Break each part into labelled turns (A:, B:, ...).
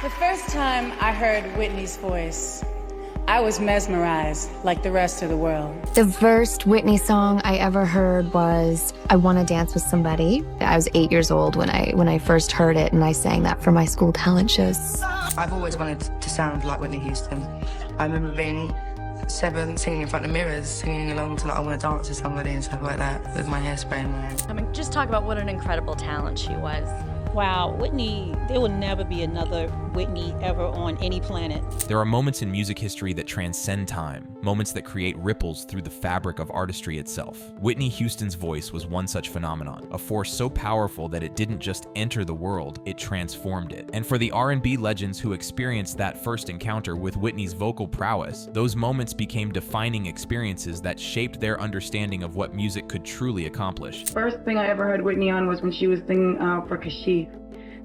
A: The first time I heard Whitney's voice, I was mesmerized like the rest of the world.
B: The first Whitney song I ever heard was I Want to Dance with Somebody. I was 8 years old when I first heard it, and I sang that for my school talent shows.
C: I've always wanted to sound like Whitney Houston. I remember being 7, singing in front of mirrors, singing along to like I Want to Dance with Somebody and stuff like that, with my hairspray in my hair.
D: I mean, just talk about what an incredible talent she was.
E: Wow, Whitney, there will never be another Whitney ever on any planet.
F: There are moments in music history that transcend time, moments that create ripples through the fabric of artistry itself. Whitney Houston's voice was one such phenomenon, a force so powerful that it didn't just enter the world, it transformed it. And for the R&B legends who experienced that first encounter with Whitney's vocal prowess, those moments became defining experiences that shaped their understanding of what music could truly accomplish.
G: First thing I ever heard Whitney on was when she was singing for Kashif.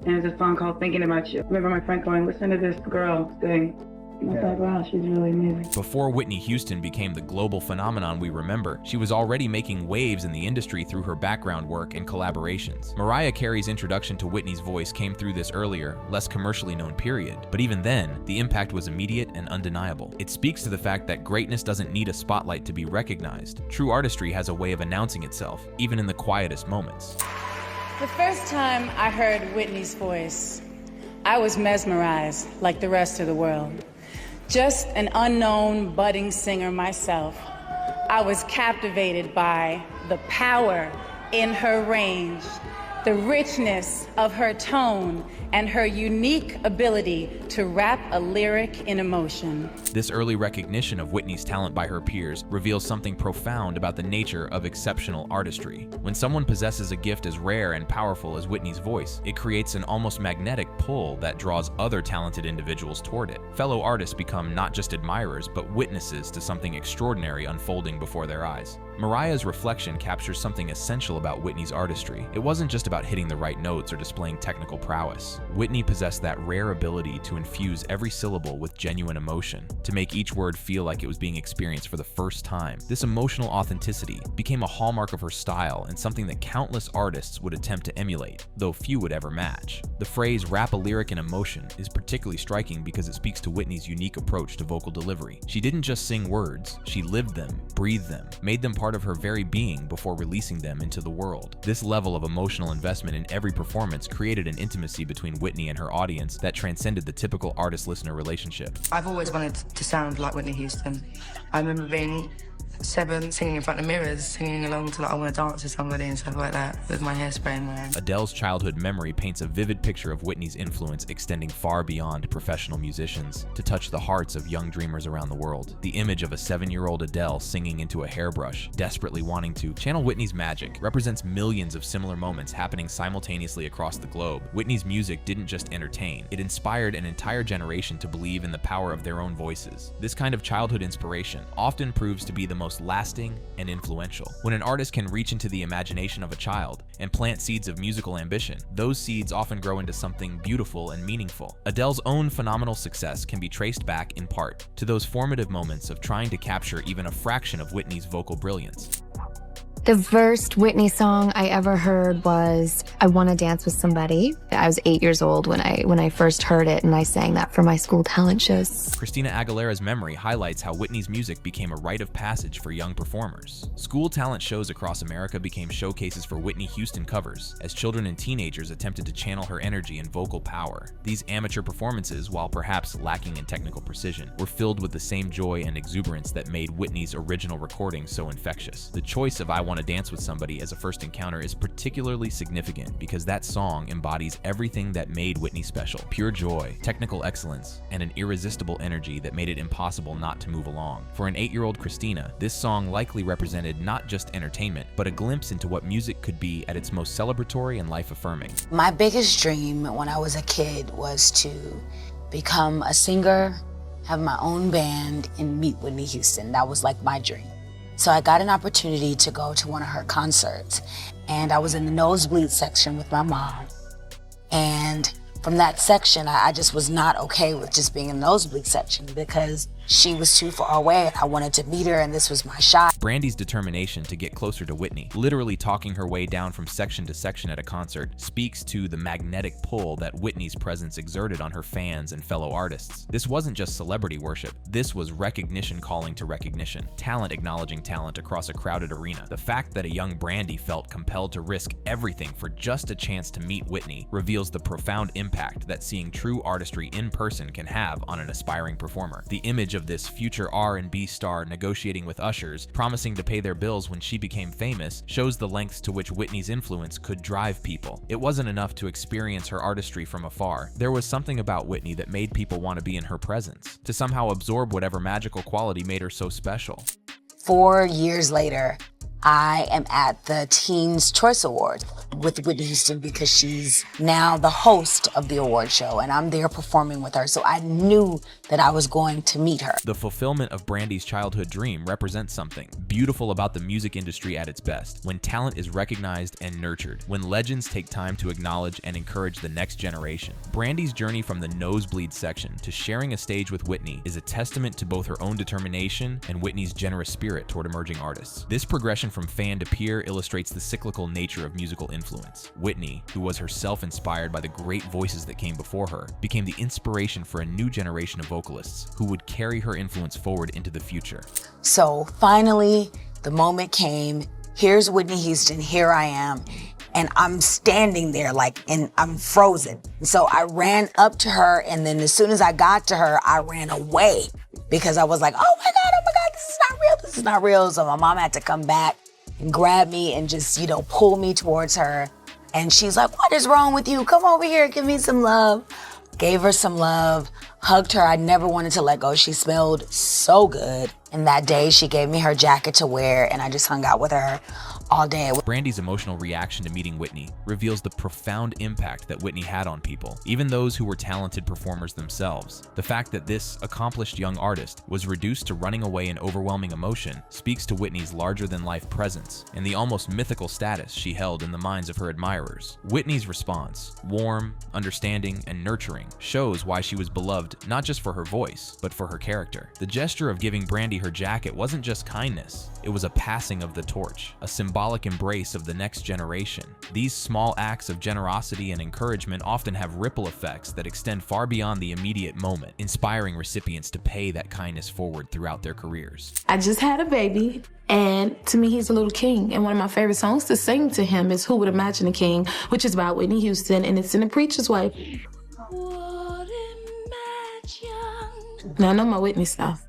G: And there's a song called Thinking About You. I remember my friend going, listen to this girl sing. And I thought, wow, she's really amazing.
F: Before Whitney Houston became the global phenomenon we remember, she was already making waves in the industry through her background work and collaborations. Mariah Carey's introduction to Whitney's voice came through this earlier, less commercially known period. But even then, the impact was immediate and undeniable. It speaks to the fact that greatness doesn't need a spotlight to be recognized. True artistry has a way of announcing itself, even in the quietest moments.
A: The first time I heard Whitney's voice, I was mesmerized like the rest of the world. Just an unknown budding singer myself, I was captivated by the power in her range, the richness of her tone, and her unique ability to wrap a lyric in emotion.
F: This early recognition of Whitney's talent by her peers reveals something profound about the nature of exceptional artistry. When someone possesses a gift as rare and powerful as Whitney's voice, it creates an almost magnetic pull that draws other talented individuals toward it. Fellow artists become not just admirers, but witnesses to something extraordinary unfolding before their eyes. Mariah's reflection captures something essential about Whitney's artistry. It wasn't just about hitting the right notes or displaying technical prowess. Whitney possessed that rare ability to infuse every syllable with genuine emotion, to make each word feel like it was being experienced for the first time. This emotional authenticity became a hallmark of her style and something that countless artists would attempt to emulate, though few would ever match. The phrase "wrap a lyric in emotion" is particularly striking because it speaks to Whitney's unique approach to vocal delivery. She didn't just sing words, she lived them, breathed them, made them part of her very being before releasing them into the world. This level of emotional investment in every performance created an intimacy between Whitney and her audience that transcended the typical artist-listener relationship.
C: I've always wanted to sound like Whitney Houston. I remember being 7, singing in front of mirrors, singing along to like I Want to Dance with Somebody and stuff like that, with my hairspray in my hair.
F: Adele's childhood memory paints a vivid picture of Whitney's influence extending far beyond professional musicians to touch the hearts of young dreamers around the world. The image of a 7-year-old Adele singing into a hairbrush, desperately wanting to channel Whitney's magic, represents millions of similar moments happening simultaneously across the globe. Whitney's music didn't just entertain, it inspired an entire generation to believe in the power of their own voices. This kind of childhood inspiration often proves to be the most lasting and influential. When an artist can reach into the imagination of a child and plant seeds of musical ambition, those seeds often grow into something beautiful and meaningful. Adele's own phenomenal success can be traced back, in part, to those formative moments of trying to capture even a fraction of Whitney's vocal brilliance.
B: The first Whitney song I ever heard was I Want to Dance with Somebody. I was 8 years old when I first heard it, and I sang that for my school talent shows.
F: Christina Aguilera's memory highlights how Whitney's music became a rite of passage for young performers. School talent shows across America became showcases for Whitney Houston covers, as children and teenagers attempted to channel her energy and vocal power. These amateur performances, while perhaps lacking in technical precision, were filled with the same joy and exuberance that made Whitney's original recording so infectious. The choice of I Want to Dance with Somebody as a first encounter is particularly significant because that song embodies everything that made Whitney special: pure joy, technical excellence, and an irresistible energy that made it impossible not to move along. For an 8-year-old Christina, this song likely represented not just entertainment, but a glimpse into what music could be at its most celebratory and life-affirming.
H: My biggest dream when I was a kid was to become a singer, have my own band, and meet Whitney Houston. That was like my dream. So I got an opportunity to go to one of her concerts, and I was in the nosebleed section with my mom. And from that section, I just was not okay with just being in the nosebleed section because she was too far away. I wanted to meet her, and this was my shot.
F: Brandy's determination to get closer to Whitney, literally talking her way down from section to section at a concert, speaks to the magnetic pull that Whitney's presence exerted on her fans and fellow artists. This wasn't just celebrity worship. This was recognition calling to recognition, talent acknowledging talent across a crowded arena. The fact that a young Brandy felt compelled to risk everything for just a chance to meet Whitney reveals the profound impact that seeing true artistry in person can have on an aspiring performer. The image of this future R&B star negotiating with ushers, promising to pay their bills when she became famous, shows the lengths to which Whitney's influence could drive people. It wasn't enough to experience her artistry from afar. There was something about Whitney that made people want to be in her presence, to somehow absorb whatever magical quality made her so special.
H: 4 years later, I am at the Teen's Choice Awards with Whitney Houston because she's now the host of the award show, and I'm there performing with her, so I knew that I was going to meet her.
F: The fulfillment of Brandy's childhood dream represents something beautiful about the music industry at its best, when talent is recognized and nurtured, when legends take time to acknowledge and encourage the next generation. Brandy's journey from the nosebleed section to sharing a stage with Whitney is a testament to both her own determination and Whitney's generous spirit toward emerging artists. This progression from fan to peer illustrates the cyclical nature of musical influence. Whitney, who was herself inspired by the great voices that came before her, became the inspiration for a new generation of vocalists who would carry her influence forward into the future.
H: So finally, the moment came. Here's Whitney Houston, here I am. And I'm standing there and I'm frozen. So I ran up to her, and then as soon as I got to her, I ran away because I was like, oh my God, this is not real, this is not real. So my mom had to come back and grab me and just, pull me towards her. And she's like, what is wrong with you? Come over here, give me some love. Gave her some love, hugged her. I never wanted to let go. She smelled so good. And that day she gave me her jacket to wear, and I just hung out with her all day.
F: Brandy's emotional reaction to meeting Whitney reveals the profound impact that Whitney had on people, even those who were talented performers themselves. The fact that this accomplished young artist was reduced to running away in overwhelming emotion speaks to Whitney's larger-than-life presence and the almost mythical status she held in the minds of her admirers. Whitney's response, warm, understanding, and nurturing, shows why she was beloved not just for her voice, but for her character. The gesture of giving Brandy her jacket wasn't just kindness, it was a passing of the torch, a symbolic embrace of the next generation. These small acts of generosity and encouragement often have ripple effects that extend far beyond the immediate moment, inspiring recipients to pay that kindness forward throughout their careers.
I: I just had a baby, and to me, he's a little king. And one of my favorite songs to sing to him is Who Would Imagine a King, which is about Whitney Houston, and it's in a preacher's way. Now, I know my Whitney stuff.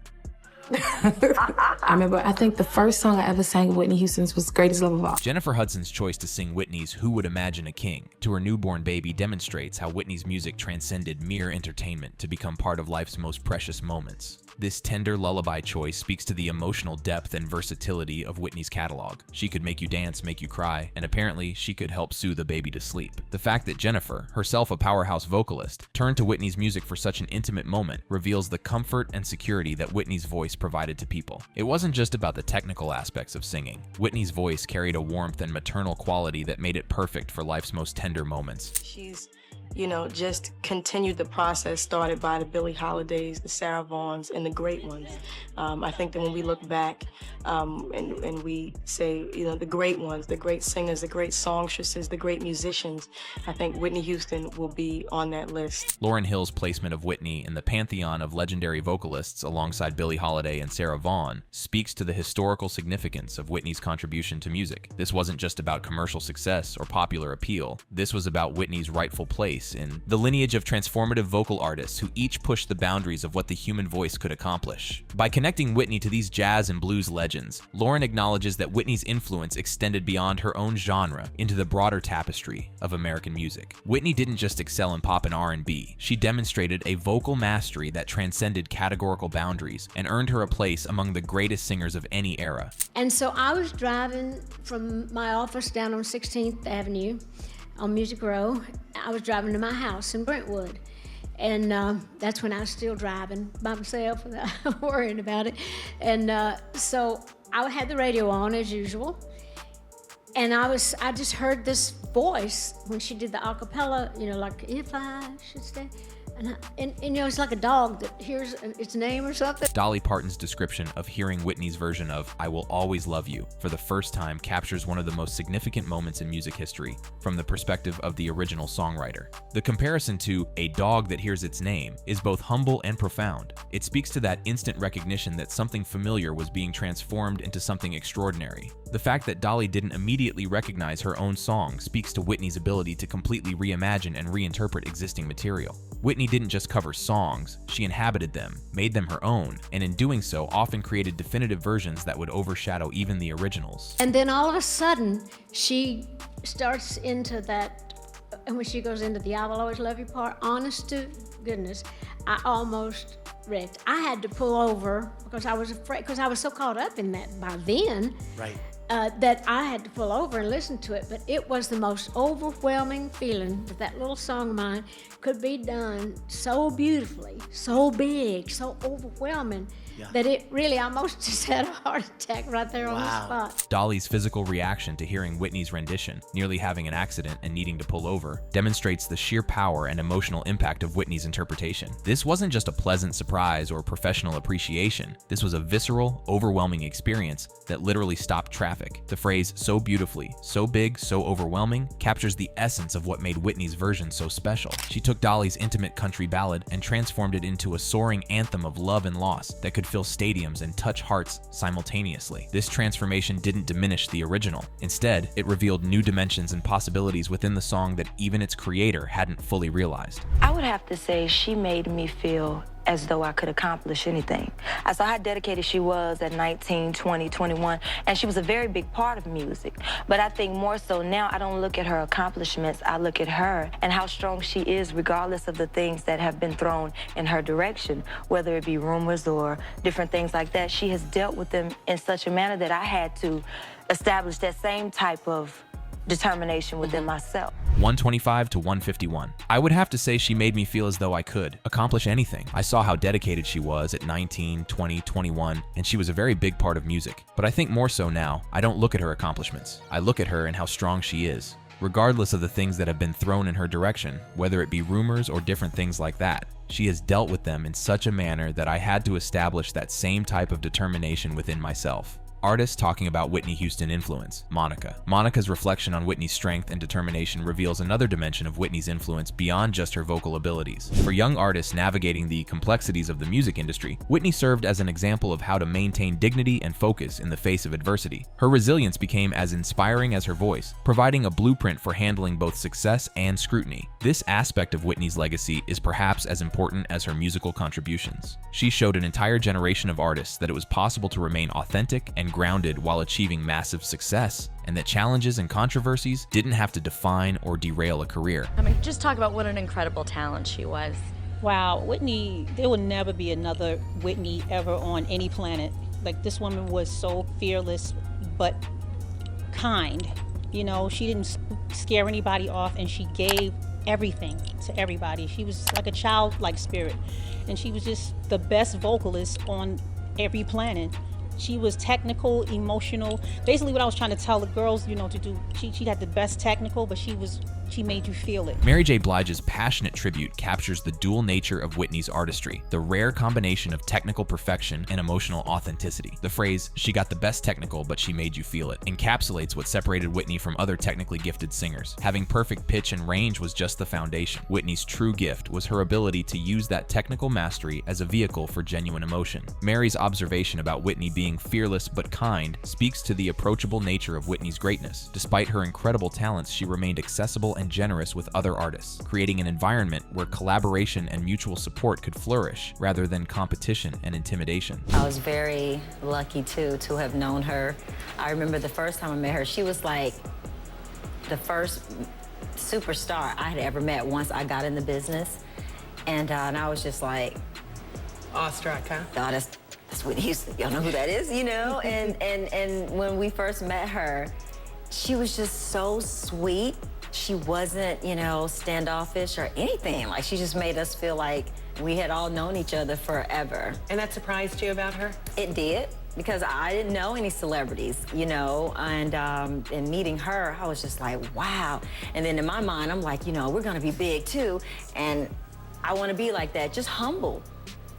I: I think the first song I ever sang of Whitney Houston's was Greatest Love of All.
F: Jennifer Hudson's choice to sing Whitney's Who Would Imagine a King to her newborn baby demonstrates how Whitney's music transcended mere entertainment to become part of life's most precious moments. This tender lullaby choice speaks to the emotional depth and versatility of Whitney's catalog. She could make you dance, make you cry, and apparently she could help soothe a baby to sleep. The fact that Jennifer, herself a powerhouse vocalist, turned to Whitney's music for such an intimate moment reveals the comfort and security that Whitney's voice provided to people. It wasn't just about the technical aspects of singing. Whitney's voice carried a warmth and maternal quality that made it perfect for life's most tender moments.
J: She's just continued the process started by the Billie Holidays, the Sarah Vaughns, and the great ones. I think that when we look back and we say, the great ones, the great singers, the great songstresses, the great musicians, I think Whitney Houston will be on that list.
F: Lauryn Hill's placement of Whitney in the pantheon of legendary vocalists alongside Billie Holiday and Sarah Vaughan speaks to the historical significance of Whitney's contribution to music. This wasn't just about commercial success or popular appeal. This was about Whitney's rightful place in the lineage of transformative vocal artists who each pushed the boundaries of what the human voice could accomplish. By connecting Whitney to these jazz and blues legends, Lauryn acknowledges that Whitney's influence extended beyond her own genre into the broader tapestry of American music. Whitney didn't just excel in pop and R&B, she demonstrated a vocal mastery that transcended categorical boundaries and earned her a place among the greatest singers of any era.
K: And so I was driving from my office down on 16th Avenue on Music Row. I was driving to my house in Brentwood. And that's when I was still driving by myself without worrying about it. And so I had the radio on as usual. And I just heard this voice when she did the a cappella, like, if I should stay. And you know, it's like a dog that hears its name or something.
F: Dolly Parton's description of hearing Whitney's version of "I Will Always Love You" for the first time captures one of the most significant moments in music history from the perspective of the original songwriter. The comparison to "a dog that hears its name" is both humble and profound. It speaks to that instant recognition that something familiar was being transformed into something extraordinary. The fact that Dolly didn't immediately recognize her own song speaks to Whitney's ability to completely reimagine and reinterpret existing material. Whitney didn't just cover songs, she inhabited them, made them her own, and in doing so often created definitive versions that would overshadow even the originals.
K: And then all of a sudden, she starts into that, and when she goes into the "I Will Always Love You" part, honest to goodness, I almost wrecked. I had to pull over because I was afraid, because I was so caught up in that by then.
L: Right.
K: That I had to pull over and listen to it, but it was the most overwhelming feeling that little song of mine could be done so beautifully, so big, so overwhelming, that it really almost just had a heart attack right there on the spot.
F: Dolly's physical reaction to hearing Whitney's rendition, nearly having an accident and needing to pull over, demonstrates the sheer power and emotional impact of Whitney's interpretation. This wasn't just a pleasant surprise or professional appreciation. This was a visceral, overwhelming experience that literally stopped traffic. The phrase "so beautifully, so big, so overwhelming" captures the essence of what made Whitney's version so special. She took Dolly's intimate country ballad and transformed it into a soaring anthem of love and loss that could fill stadiums and touch hearts simultaneously. This transformation didn't diminish the original. Instead, it revealed new dimensions and possibilities within the song that even its creator hadn't fully realized.
M: I would have to say she made me feel as though I could accomplish anything. I saw how dedicated she was at 19, 20, 21, and she was a very big part of music. But I think more so now, I don't look at her accomplishments, I look at her and how strong she is regardless of the things that have been thrown in her direction, whether it be rumors or different things like that. She has dealt with them in such a manner that I had to establish that same type of determination within myself.
F: 125 to 151. I would have to say she made me feel as though I could accomplish anything. I saw how dedicated she was at 19, 20, 21, and she was a very big part of music. But I think more so now, I don't look at her accomplishments. I look at her and how strong she is. Regardless of the things that have been thrown in her direction, whether it be rumors or different things like that, she has dealt with them in such a manner that I had to establish that same type of determination within myself. Artists talking about Whitney Houston influence. Monica. Monica's reflection on Whitney's strength and determination reveals another dimension of Whitney's influence beyond just her vocal abilities. For young artists navigating the complexities of the music industry, Whitney served as an example of how to maintain dignity and focus in the face of adversity. Her resilience became as inspiring as her voice, providing a blueprint for handling both success and scrutiny. This aspect of Whitney's legacy is perhaps as important as her musical contributions. She showed an entire generation of artists that it was possible to remain authentic and grounded while achieving massive success, and that challenges and controversies didn't have to define or derail a career.
D: I mean, just talk about what an incredible talent she was.
E: Wow, Whitney, there will never be another Whitney ever on any planet. Like, this woman was so fearless, but kind. You know, she didn't scare anybody off, and she gave everything to everybody. She was like a childlike spirit, and she was just the best vocalist on every planet. She was technical, emotional. Basically what I was trying to tell the girls, you know, to do, she had the best technical, but she made you feel it.
F: Mary J. Blige's passionate tribute captures the dual nature of Whitney's artistry, the rare combination of technical perfection and emotional authenticity. The phrase, "she got the best technical, but she made you feel it," encapsulates what separated Whitney from other technically gifted singers. Having perfect pitch and range was just the foundation. Whitney's true gift was her ability to use that technical mastery as a vehicle for genuine emotion. Mary's observation about Whitney being fearless but kind speaks to the approachable nature of Whitney's greatness. Despite her incredible talents, she remained accessible and generous with other artists, creating an environment where collaboration and mutual support could flourish rather than competition and intimidation.
N: I was very lucky too to have known her. I remember the first time I met her, she was like the first superstar I had ever met once I got in the business. And I was just like,
L: awestruck, huh?
N: Oh, that's Whitney Houston. Y'all know who that is, you know? And when we first met her, she was just so sweet. She wasn't, you know, standoffish or anything. Like, she just made us feel like we had all known each other forever.
L: And that surprised you about her?
N: It did, because I didn't know any celebrities, you know, and in meeting her, I was just like, wow. And then in my mind, I'm like, you know, we're gonna be big too. And I want to be like that, just humble.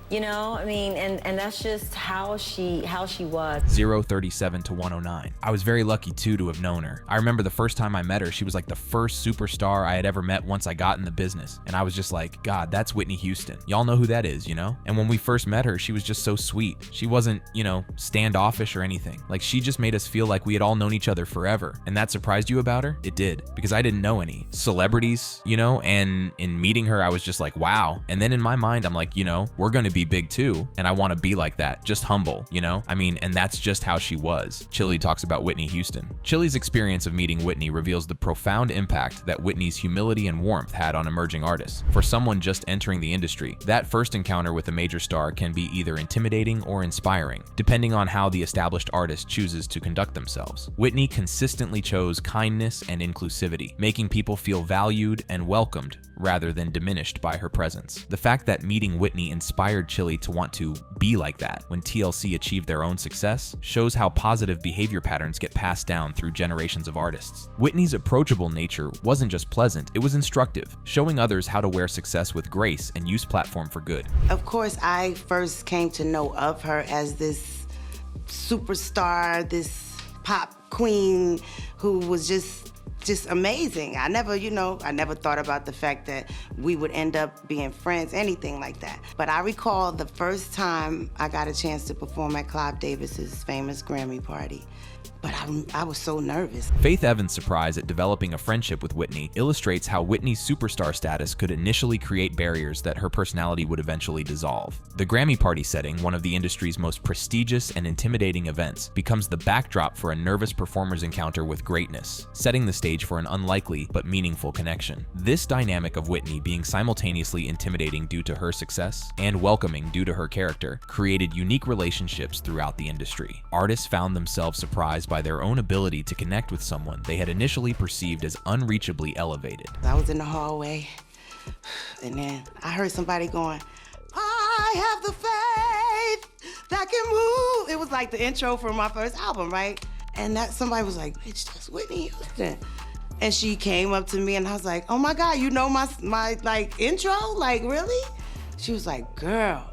N: You know, I mean, and that's just how she was.
F: 037 to 109. I was very lucky too to have known her. I remember the first time I met her, she was like the first superstar I had ever met once I got in the business. And I was just like, God, that's Whitney Houston. Y'all know who that is, you know? And when we first met her, she was just so sweet. She wasn't, you know, standoffish or anything. Like, she just made us feel like we had all known each other forever. And that surprised you about her? It did, because I didn't know any celebrities, you know? And in meeting her, I was just like, wow. And then in my mind, I'm like, you know, we're gonna be big too, and I want to be like that, just humble, you know? I mean, and that's just how she was. Chili talks about Whitney Houston. Chili's experience of meeting Whitney reveals the profound impact that Whitney's humility and warmth had on emerging artists. For someone just entering the industry, that first encounter with a major star can be either intimidating or inspiring, depending on how the established artist chooses to conduct themselves. Whitney consistently chose kindness and inclusivity, making people feel valued and welcomed rather than diminished by her presence. The fact that meeting Whitney inspired Chili to want to be like that when TLC achieved their own success shows how positive behavior patterns get passed down through generations of artists. Whitney's approachable nature wasn't just pleasant, it was instructive, showing others how to wear success with grace and use platform for good.
O: Of course, I first came to know of her as this superstar, this pop queen who was just amazing. I never thought about the fact that we would end up being friends, anything like that. But I recall the first time I got a chance to perform at Clive Davis's famous Grammy party. But I was so nervous.
F: Faith Evans' surprise at developing a friendship with Whitney illustrates how Whitney's superstar status could initially create barriers that her personality would eventually dissolve. The Grammy party setting, one of the industry's most prestigious and intimidating events, becomes the backdrop for a nervous performer's encounter with greatness, setting the stage for an unlikely but meaningful connection. This dynamic of Whitney being simultaneously intimidating due to her success and welcoming due to her character created unique relationships throughout the industry. Artists found themselves surprised by their own ability to connect with someone they had initially perceived as unreachably elevated.
O: I was in the hallway, and then I heard somebody going, I have the faith that can move. It was like the intro for my first album, right? And that somebody was like, bitch, that's Whitney Houston. And she came up to me and I was like, oh my God, you know my like intro? Like, really? She was like, girl,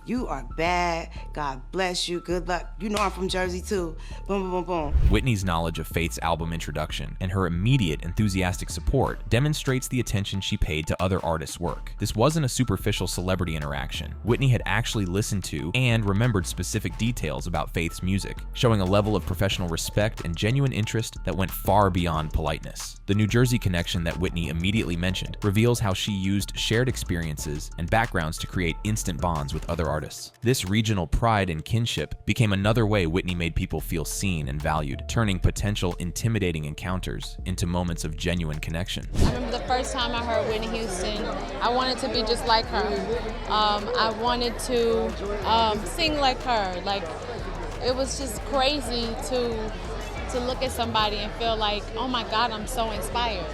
O: you are bad. God bless you. Good luck. You know I'm from Jersey too. Boom, boom, boom, boom.
F: Whitney's knowledge of Faith's album introduction and her immediate enthusiastic support demonstrates the attention she paid to other artists' work. This wasn't a superficial celebrity interaction. Whitney had actually listened to and remembered specific details about Faith's music, showing a level of professional respect and genuine interest that went far beyond politeness. The New Jersey connection that Whitney immediately mentioned reveals how she used shared experiences and backgrounds to create instant bonds with other artists. This regional pride and kinship became another way Whitney made people feel seen and valued, turning potential intimidating encounters into moments of genuine connection.
P: I remember the first time I heard Whitney Houston, I wanted to be just like her. I wanted to sing like her. Like, it was just crazy to look at somebody and feel like, oh my God, I'm so inspired.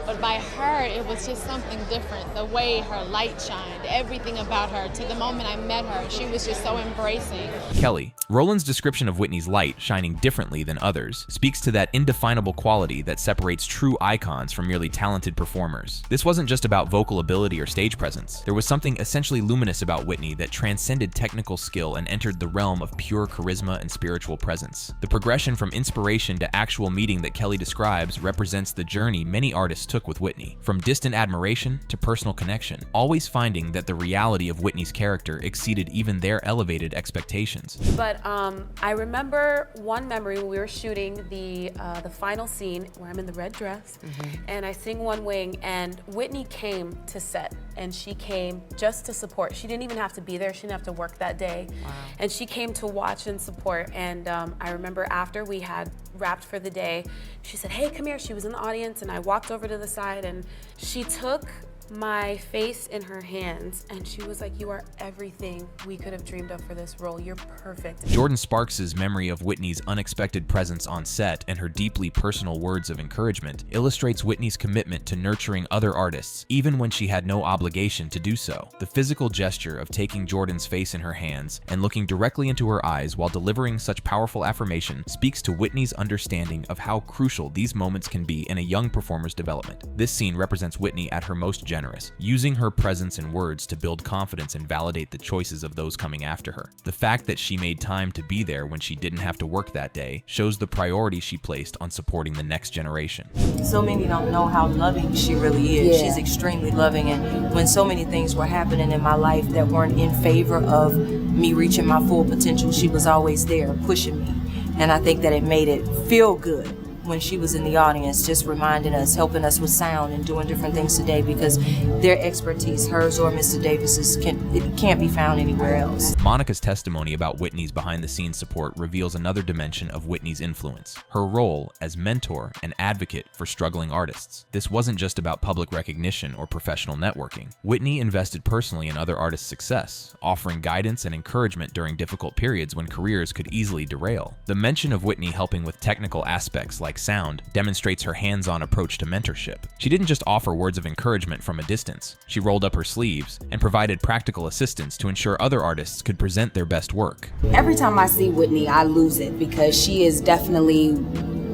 P: But by her, it was just something different. The way her light shined, everything about her. To the moment I met her, she was just so embracing.
F: Kelly, Roland's description of Whitney's light shining differently than others speaks to that indefinable quality that separates true icons from merely talented performers. This wasn't just about vocal ability or stage presence. There was something essentially luminous about Whitney that transcended technical skill and entered the realm of pure charisma and spiritual presence. The progression from inspiration to actual meeting that Kelly describes represents the journey many artists took with Whitney, from distant admiration to personal connection, always finding that the reality of Whitney's character exceeded even their elevated expectations.
Q: But I remember one memory when we were shooting the final scene where I'm in the red dress and I sing One Wing, and Whitney came to set, and she came just to support. She didn't even have to be there. She didn't have to work that day. Wow. And she came to watch and support. And I remember after we had wrapped for the day, she said, hey, come here. She was in the audience, and I walked over to the side, and she took my face in her hands, and she was like, you are everything we could have dreamed of for this role. You're perfect.
F: Jordan Sparks' memory of Whitney's unexpected presence on set and her deeply personal words of encouragement illustrates Whitney's commitment to nurturing other artists, even when she had no obligation to do so. The physical gesture of taking Jordan's face in her hands and looking directly into her eyes while delivering such powerful affirmation speaks to Whitney's understanding of how crucial these moments can be in a young performer's development. This scene represents Whitney at her most generous, generous, using her presence and words to build confidence and validate the choices of those coming after her. The fact that she made time to be there when she didn't have to work that day shows the priority she placed on supporting the next generation.
R: So many don't know how loving she really is.
H: Yeah.
R: She's extremely loving, and when so many things were happening in my life that weren't in favor of me reaching my full potential, she was always there pushing me. And I think that it made it feel good when she was in the audience, just reminding us, helping us with sound and doing different things today, because their expertise, hers or Mr. Davis's, can't be found anywhere else.
F: Monica's testimony about Whitney's behind-the-scenes support reveals another dimension of Whitney's influence, her role as mentor and advocate for struggling artists. This wasn't just about public recognition or professional networking. Whitney invested personally in other artists' success, offering guidance and encouragement during difficult periods when careers could easily derail. The mention of Whitney helping with technical aspects like sound demonstrates her hands-on approach to mentorship. She didn't just offer words of encouragement from a distance. She rolled up her sleeves and provided practical assistance to ensure other artists could present their best work.
H: Every time I see Whitney, I lose it, because she is definitely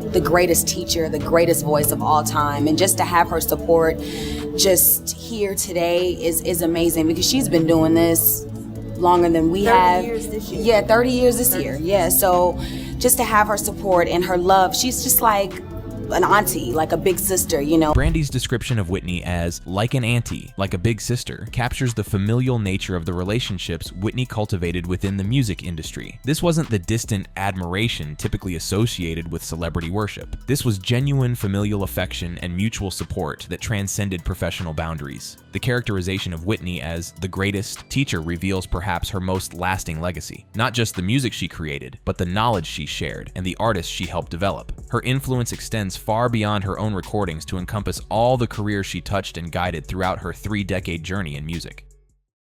H: the greatest teacher, the greatest voice of all time. And just to have her support just here today is amazing, because she's been doing this longer than we have.
R: 30 years this year.
H: Yeah, 30 years this year. Yeah, so just to have her support and her love, she's just like an auntie, like a big sister, you know.
F: Brandy's description of Whitney as like an auntie, like a big sister, captures the familial nature of the relationships Whitney cultivated within the music industry. This wasn't the distant admiration typically associated with celebrity worship. This was genuine familial affection and mutual support that transcended professional boundaries. The characterization of Whitney as the greatest teacher reveals perhaps her most lasting legacy. Not just the music she created, but the knowledge she shared and the artists she helped develop. Her influence extends far beyond her own recordings to encompass all the careers she touched and guided throughout her 3-decade journey in music.